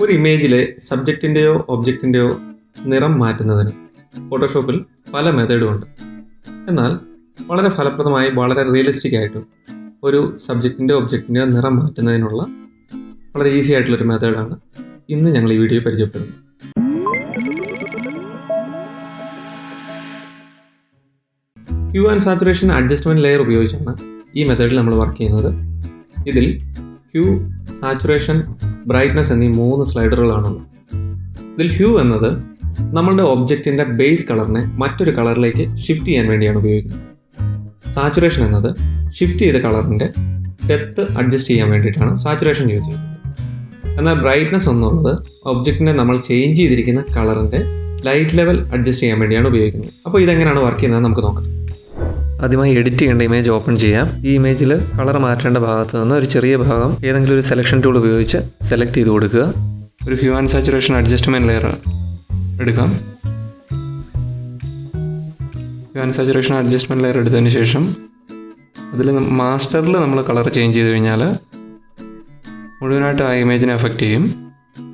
ഒരു ഇമേജിലെ സബ്ജക്റ്റിൻ്റെയോ ഒബ്ജക്റ്റിൻ്റെയോ നിറം മാറ്റുന്നതിന് ഫോട്ടോഷോപ്പിൽ പല മെത്തേഡുമുണ്ട്. എന്നാൽ വളരെ ഫലപ്രദമായി വളരെ റിയലിസ്റ്റിക് ആയിട്ടും ഒരു സബ്ജക്റ്റിൻ്റെയോ ഒബ്ജക്റ്റിൻ്റെയോ നിറം മാറ്റുന്നതിനുള്ള വളരെ ഈസി ആയിട്ടുള്ളൊരു മെത്തേഡാണ് ഇന്ന് ഞങ്ങൾ ഈ വീഡിയോ പരിചയപ്പെടുന്നത്. Hugh and saturation adjustment layer ഉപയോഗിച്ചാണ് ഈ മെത്തേഡിൽ നമ്മൾ വർക്ക് ചെയ്യുന്നത്. ഇതിൽ ഹ്യൂ, സാച്ചുറേഷൻ, ബ്രൈറ്റ്നസ് എന്നീ 3 സ്ലൈഡറുകളാണുള്ളത്. ഇതിൽ ഹ്യൂ എന്നത് നമ്മളുടെ ഒബ്ജക്റ്റിൻ്റെ ബേസ് കളറിനെ മറ്റൊരു കളറിലേക്ക് ഷിഫ്റ്റ് ചെയ്യാൻ വേണ്ടിയാണ് ഉപയോഗിക്കുന്നത്. സാച്ചുറേഷൻ എന്നത് ഷിഫ്റ്റ് ചെയ്ത കളറിൻ്റെ ഡെപ്ത് അഡ്ജസ്റ്റ് ചെയ്യാൻ വേണ്ടിയിട്ടാണ് സാച്ചുറേഷൻ യൂസ് ചെയ്യുന്നത്. എന്നാൽ ബ്രൈറ്റ്നസ് എന്നുള്ളത് ഒബ്ജക്റ്റിനെ നമ്മൾ ചേഞ്ച് ചെയ്തിരിക്കുന്ന കളറിൻ്റെ ലൈറ്റ് ലെവൽ അഡ്ജസ്റ്റ് ചെയ്യാൻ വേണ്ടിയാണ് ഉപയോഗിക്കുന്നത്. അപ്പോൾ ഇതെങ്ങനെയാണ് വർക്ക് ചെയ്യുന്നത് നമുക്ക് നോക്കാം. ആദ്യമായി എഡിറ്റ് ചെയ്യേണ്ട ഇമേജ് ഓപ്പൺ ചെയ്യാം. ഈ ഇമേജിൽ കളർ മാറ്റേണ്ട ഭാഗത്ത് നിന്ന് ഒരു ചെറിയ ഭാഗം ഏതെങ്കിലും ഒരു സെലക്ഷൻ ടൂൾ ഉപയോഗിച്ച് സെലക്ട് ചെയ്ത് കൊടുക്കുക. ഒരു hue and saturation adjustment layer എടുക്കാം. Hue and saturation adjustment layer എടുത്തതിന് ശേഷം അതിൽ മാസ്റ്ററിൽ നമ്മൾ കളർ ചേഞ്ച് ചെയ്ത് കഴിഞ്ഞാൽ മുഴുവനായിട്ട് ആ ഇമേജിനെ എഫക്റ്റ് ചെയ്യും.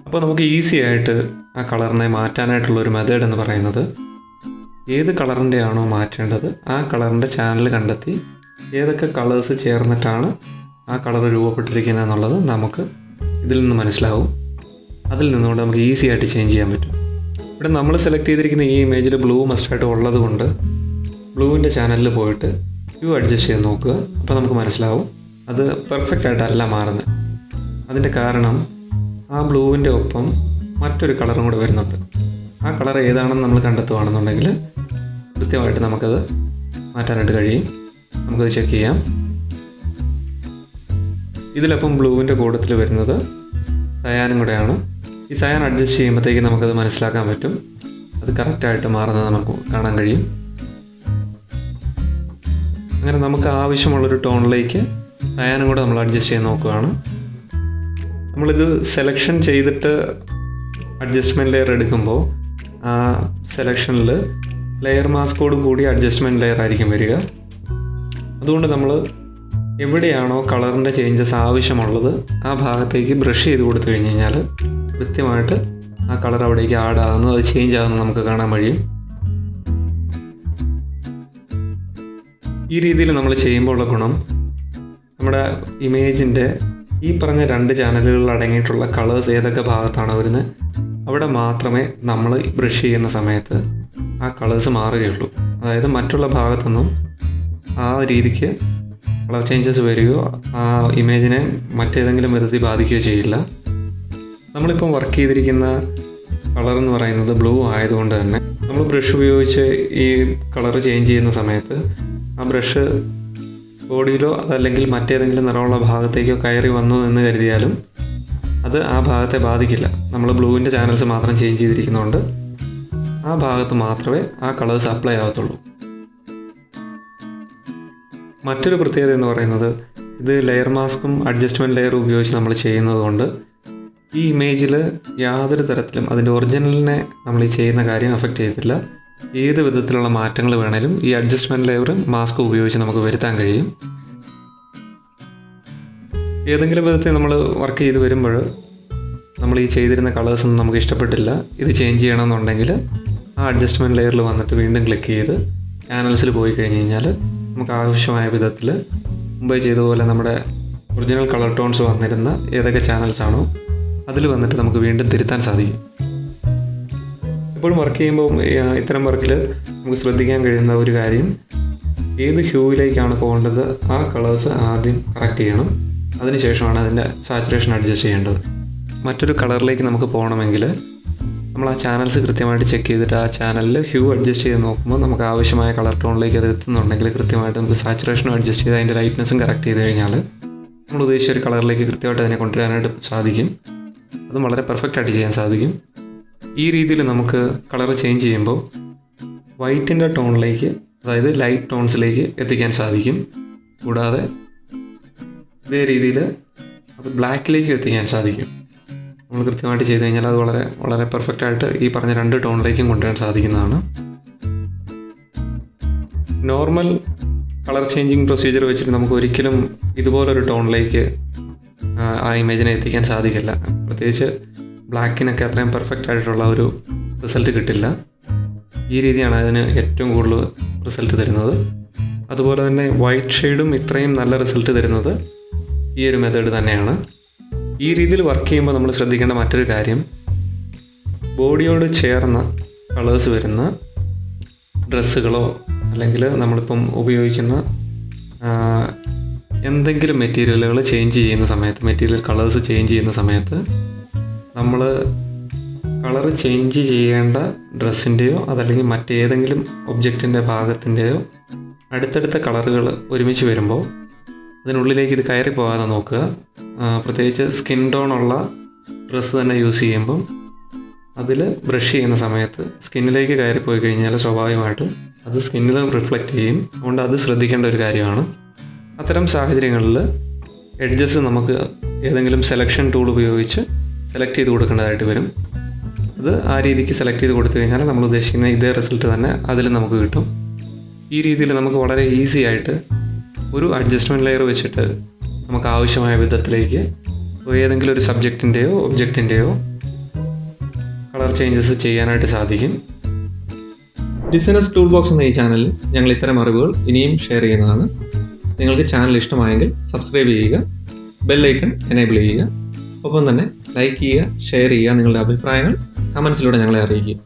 അപ്പോൾ നമുക്ക് ഈസി ആയിട്ട് ആ കളറിനെ മാറ്റാനായിട്ടുള്ളൊരു മെത്തേഡ് എന്ന് പറയുന്നത് ഏത് കളറിൻ്റെ ആണോ മാറ്റേണ്ടത് ആ കളറിൻ്റെ ചാനൽ കണ്ടെത്തി ഏതൊക്കെ കളേഴ്സ് ചേർന്നിട്ടാണ് ആ കളർ രൂപപ്പെട്ടിരിക്കുന്നത് എന്നുള്ളത് നമുക്ക് ഇതിൽ നിന്ന് മനസ്സിലാവും. അതിൽ നിന്നുകൊണ്ട് നമുക്ക് ഈസി ആയിട്ട് ചേഞ്ച് ചെയ്യാൻ പറ്റും. ഇവിടെ നമ്മൾ സെലക്ട് ചെയ്തിരിക്കുന്ന ഈ ഇമേജിൽ ബ്ലൂ മസ്റ്റായിട്ട് ഉള്ളത് കൊണ്ട് ബ്ലൂവിൻ്റെ ചാനലിൽ പോയിട്ട് ഹ്യൂ അഡ്ജസ്റ്റ് ചെയ്ത് നോക്കുക. അപ്പോൾ നമുക്ക് മനസ്സിലാവും അത് പെർഫെക്റ്റ് ആയിട്ടല്ല മാറുന്നത്. അതിൻ്റെ കാരണം ആ ബ്ലൂവിൻ്റെ ഒപ്പം മറ്റൊരു കളറും കൂടെ വരുന്നുണ്ട്. ആ കളർ ഏതാണെന്ന് നമ്മൾ കണ്ടെത്തുകയാണെന്നുണ്ടെങ്കിൽ കൃത്യമായിട്ട് നമുക്കത് മാറ്റാനായിട്ട് കഴിയും. നമുക്കത് ചെക്ക് ചെയ്യാം. ഇതിലപ്പം ബ്ലൂവിൻ്റെ കൂട്ടത്തിൽ വരുന്നത് സയാനും കൂടെയാണ്. ഈ സയാൻ അഡ്ജസ്റ്റ് ചെയ്യുമ്പോഴത്തേക്ക് നമുക്കത് മനസ്സിലാക്കാൻ പറ്റും. അത് കറക്റ്റായിട്ട് മാറുന്നത് നമുക്ക് കാണാൻ കഴിയും. അങ്ങനെ നമുക്ക് ആവശ്യമുള്ളൊരു ടോണിലേക്ക് സയാനും കൂടെ നമ്മൾ അഡ്ജസ്റ്റ് ചെയ്ത് നോക്കുകയാണ്. നമ്മളിത് സെലക്ഷൻ ചെയ്തിട്ട് അഡ്ജസ്റ്റ്മെൻറ്റ് ലെയർ എടുക്കുമ്പോൾ ആ സെലക്ഷനിൽ ലെയർ മാസ്കോട് കൂടി അഡ്ജസ്റ്റ്മെൻറ്റ് ലെയർ ആയിരിക്കും വരിക. അതുകൊണ്ട് നമ്മൾ എവിടെയാണോ കളറിൻ്റെ ചേഞ്ചസ് ആവശ്യമുള്ളത് ആ ഭാഗത്തേക്ക് ബ്രഷ് ചെയ്ത് കൊടുത്തു കഴിഞ്ഞ് കഴിഞ്ഞാൽ കൃത്യമായിട്ട് ആ കളർ അവിടേക്ക് ആഡ് ആകുന്നു, അത് ചേഞ്ച് ആകുന്നു നമുക്ക് കാണാൻ കഴിയും. ഈ രീതിയിൽ നമ്മൾ ചെയ്യുമ്പോൾ ഉള്ള ഗുണം നമ്മുടെ ഇമേജിൻ്റെ ഈ പറഞ്ഞ 2 ചാനലുകളിൽ അടങ്ങിയിട്ടുള്ള കളേഴ്സ് ഏതൊക്കെ ഭാഗത്താണ് വരുന്നത് അവിടെ മാത്രമേ നമ്മൾ ബ്രഷ് ചെയ്യുന്ന സമയത്ത് ആ കളേഴ്സ് മാറുകയുള്ളൂ. അതായത് മറ്റുള്ള ഭാഗത്തൊന്നും ആ രീതിക്ക് കളർ ചേഞ്ചസ് വരികയോ ആ ഇമേജിനെ മറ്റേതെങ്കിലും വിധത്തിൽ ബാധിക്കുകയോ ചെയ്യില്ല. നമ്മളിപ്പം വർക്ക് ചെയ്തിരിക്കുന്ന കളർ എന്ന് പറയുന്നത് ബ്ലൂ ആയതുകൊണ്ട് തന്നെ നമ്മൾ ബ്രഷ് ഉപയോഗിച്ച് ഈ കളർ ചേഞ്ച് ചെയ്യുന്ന സമയത്ത് ആ ബ്രഷ് ബോഡിയിലോ അതല്ലെങ്കിൽ മറ്റേതെങ്കിലും നിറമുള്ള ഭാഗത്തേക്കോ കയറി വന്നു എന്ന് കരുതിയാലും അത് ആ ഭാഗത്തെ ബാധിക്കില്ല. നമ്മൾ ബ്ലൂവിൻ്റെ ചാനൽസ് മാത്രം ചേഞ്ച് ചെയ്തിരിക്കുന്നതുകൊണ്ട് ആ ഭാഗത്ത് മാത്രമേ ആ കളേഴ്സ് അപ്ലൈ ആകത്തുള്ളൂ. മറ്റൊരു പ്രത്യേകത എന്ന് പറയുന്നത് ഇത് ലെയർ മാസ്കും അഡ്ജസ്റ്റ്മെൻറ്റ് ലെയറും ഉപയോഗിച്ച് നമ്മൾ ചെയ്യുന്നത് കൊണ്ട് ഈ ഇമേജിൽ യാതൊരു തരത്തിലും അതിൻ്റെ ഒറിജിനലിനെ നമ്മൾ ഈ ചെയ്യുന്ന കാര്യം എഫക്റ്റ് ചെയ്തില്ല. ഏത് വിധത്തിലുള്ള മാറ്റങ്ങൾ വേണേലും ഈ അഡ്ജസ്റ്റ്മെൻറ്റ് ലെയറും മാസ്കും ഉപയോഗിച്ച് നമുക്ക് വരുത്താൻ കഴിയും. ഏതെങ്കിലും വിധത്തിൽ നമ്മൾ വർക്ക് ചെയ്ത് വരുമ്പോൾ നമ്മൾ ഈ ചെയ്തിരുന്ന കളേഴ്സൊന്നും നമുക്ക് ഇഷ്ടപ്പെട്ടില്ല, ഇത് ചേഞ്ച് ചെയ്യണമെന്നുണ്ടെങ്കിൽ ആ അഡ്ജസ്റ്റ്മെൻറ്റ് ലെയറിൽ വന്നിട്ട് വീണ്ടും ക്ലിക്ക് ചെയ്ത് ചാനൽസിൽ പോയി കഴിഞ്ഞ് കഴിഞ്ഞാൽ നമുക്ക് ആവശ്യമായ വിധത്തിൽ മുമ്പേ ചെയ്ത പോലെ നമ്മുടെ ഒറിജിനൽ കളർ ടോൺസ് വന്നിരുന്ന ഏതൊക്കെ ചാനൽസാണോ അതിൽ വന്നിട്ട് നമുക്ക് വീണ്ടും തിരുത്താൻ സാധിക്കും. എപ്പോഴും വർക്ക് ചെയ്യുമ്പോൾ ഇത്തരം വർക്കിൽ നമുക്ക് ശ്രദ്ധിക്കാൻ കഴിയുന്ന ഒരു കാര്യം ഏത് ഹ്യൂവിലേക്കാണ് പോകേണ്ടത് ആ കളേഴ്സ് ആദ്യം കറക്റ്റ് ചെയ്യണം. അതിനുശേഷമാണ് അതിൻ്റെ സാച്ചുറേഷൻ അഡ്ജസ്റ്റ് ചെയ്യേണ്ടത്. മറ്റൊരു കളറിലേക്ക് നമുക്ക് പോകണമെങ്കിൽ നമ്മൾ ആ ചാനൽസ് കൃത്യമായിട്ട് ചെക്ക് ചെയ്തിട്ട് ആ ചാനലിൽ ഹ്യൂ അഡ്ജസ്റ്റ് ചെയ്ത് നോക്കുമ്പോൾ നമുക്ക് ആവശ്യമായ കളർ ടോണിലേക്ക് അത് എത്തുന്നുണ്ടെങ്കിൽ കൃത്യമായിട്ട് നമുക്ക് സാച്ചുറേഷനും അഡ്ജസ്റ്റ് ചെയ്ത് അതിൻ്റെ ലൈറ്റ്നസ്സും കറക്റ്റ് ചെയ്ത് കഴിഞ്ഞാൽ നമ്മൾ ഉദ്ദേശിച്ച ഒരു കളറിലേക്ക് കൃത്യമായിട്ട് അതിനെ കൊണ്ടുവരാനായിട്ട് സാധിക്കും. അതും വളരെ പെർഫെക്റ്റായിട്ട് ചെയ്യാൻ സാധിക്കും. ഈ രീതിയിൽ നമുക്ക് കളർ ചേഞ്ച് ചെയ്യുമ്പോൾ വൈറ്റിൻ്റെ ടോണിലേക്ക്, അതായത് ലൈറ്റ് ടോൺസിലേക്ക് എത്തിക്കാൻ സാധിക്കും. കൂടാതെ ഇതേ രീതിയിൽ അത് ബ്ലാക്കിലേക്ക് എത്തിക്കാൻ സാധിക്കും. നമ്മൾ കൃത്യമായിട്ട് ചെയ്ത് കഴിഞ്ഞാൽ അത് വളരെ വളരെ പെർഫെക്റ്റായിട്ട് ഈ പറഞ്ഞ 2 ടോണിലേക്കും കൊണ്ടുവരാൻ സാധിക്കുന്നതാണ്. നോർമൽ കളർ ചേഞ്ചിങ് പ്രൊസീജിയർ വെച്ചിട്ട് നമുക്ക് ഒരിക്കലും ഇതുപോലൊരു ടോണിലേക്ക് ആ ഇമേജിനെ എത്തിക്കാൻ സാധിക്കില്ല. പ്രത്യേകിച്ച് ബ്ലാക്കിനൊക്കെ അത്രയും പെർഫെക്റ്റ് ആയിട്ടുള്ള ഒരു റിസൾട്ട് കിട്ടില്ല. ഈ രീതിയാണ് അതിന് ഏറ്റവും കൂടുതൽ റിസൾട്ട് തരുന്നത്. അതുപോലെ തന്നെ വൈറ്റ് ഷെയ്ഡും ഇത്രയും നല്ല റിസൾട്ട് തരുന്നത് ഈ ഒരു മെത്തേഡ് തന്നെയാണ്. ഈ രീതിയിൽ വർക്ക് ചെയ്യുമ്പോൾ നമ്മൾ ശ്രദ്ധിക്കേണ്ട മറ്റൊരു കാര്യം, ബോഡിയോട് ചേർന്ന കളേഴ്സ് വരുന്ന ഡ്രസ്സുകളോ അല്ലെങ്കിൽ നമ്മളിപ്പം ഉപയോഗിക്കുന്ന എന്തെങ്കിലും മെറ്റീരിയലുകൾ ചേഞ്ച് ചെയ്യുന്ന സമയത്ത്, മെറ്റീരിയൽ കളേഴ്സ് ചേഞ്ച് ചെയ്യുന്ന സമയത്ത് നമ്മൾ കളർ ചേഞ്ച് ചെയ്യേണ്ട ഡ്രസ്സിൻ്റെയോ അതല്ലെങ്കിൽ മറ്റേതെങ്കിലും ഒബ്ജക്റ്റിൻ്റെ ഭാഗത്തിൻ്റെയോ അടുത്തടുത്ത കളറുകൾ ഒരുമിച്ച് വരുമ്പോൾ അതിനുള്ളിലേക്ക് ഇത് കയറി പോകാതെ നോക്കുക. പ്രത്യേകിച്ച് സ്കിൻ ടോണുള്ള ഡ്രസ്സ് തന്നെ യൂസ് ചെയ്യുമ്പം അതിൽ ബ്രഷ് ചെയ്യുന്ന സമയത്ത് സ്കിന്നിലേക്ക് കയറി പോയി കഴിഞ്ഞാൽ സ്വാഭാവികമായിട്ടും അത് സ്കിന്നിൽ റിഫ്ലക്റ്റ് ചെയ്യും. അതുകൊണ്ട് അത് ശ്രദ്ധിക്കേണ്ട ഒരു കാര്യമാണ്. അത്തരം സാഹചര്യങ്ങളിൽ എഡ്ജസ് നമുക്ക് ഏതെങ്കിലും സെലക്ഷൻ ടൂൾ ഉപയോഗിച്ച് സെലക്ട് ചെയ്ത് കൊടുക്കേണ്ടതായിട്ട് വരും. അത് ആ രീതിക്ക് സെലക്ട് ചെയ്ത് കൊടുത്തു കഴിഞ്ഞാൽ നമ്മൾ ഉദ്ദേശിക്കുന്ന ഇതേ റിസൾട്ട് തന്നെ അതിൽ നമുക്ക് കിട്ടും. ഈ രീതിയിൽ നമുക്ക് വളരെ ഈസി ആയിട്ട് ഒരു അഡ്ജസ്റ്റ്മെൻറ്റ് ലെയർ വെച്ചിട്ട് നമുക്ക് ആവശ്യമായ വിധത്തിലേക്ക് ഏതെങ്കിലും ഒരു സബ്ജക്റ്റിൻ്റെയോ ഒബ്ജക്റ്റിൻ്റെയോ കളർ ചേഞ്ചസ് ചെയ്യാനായിട്ട് സാധിക്കും. ഡിസൈനേഴ്സ് ടൂൾ ബോക്സ് എന്ന ഈ ചാനലിൽ ഞങ്ങൾ ഇത്തരം അറിവുകൾ ഇനിയും ഷെയർ ചെയ്യുന്നതാണ്. നിങ്ങൾക്ക് ചാനൽ ഇഷ്ടമായെങ്കിൽ സബ്സ്ക്രൈബ് ചെയ്യുക, ബെല്ലൈക്കൺ എനേബിൾ ചെയ്യുക, ഒപ്പം തന്നെ ലൈക്ക് ചെയ്യുക, ഷെയർ ചെയ്യുക, നിങ്ങളുടെ അഭിപ്രായങ്ങൾ കമൻസിലൂടെ ഞങ്ങളെ അറിയിക്കുക.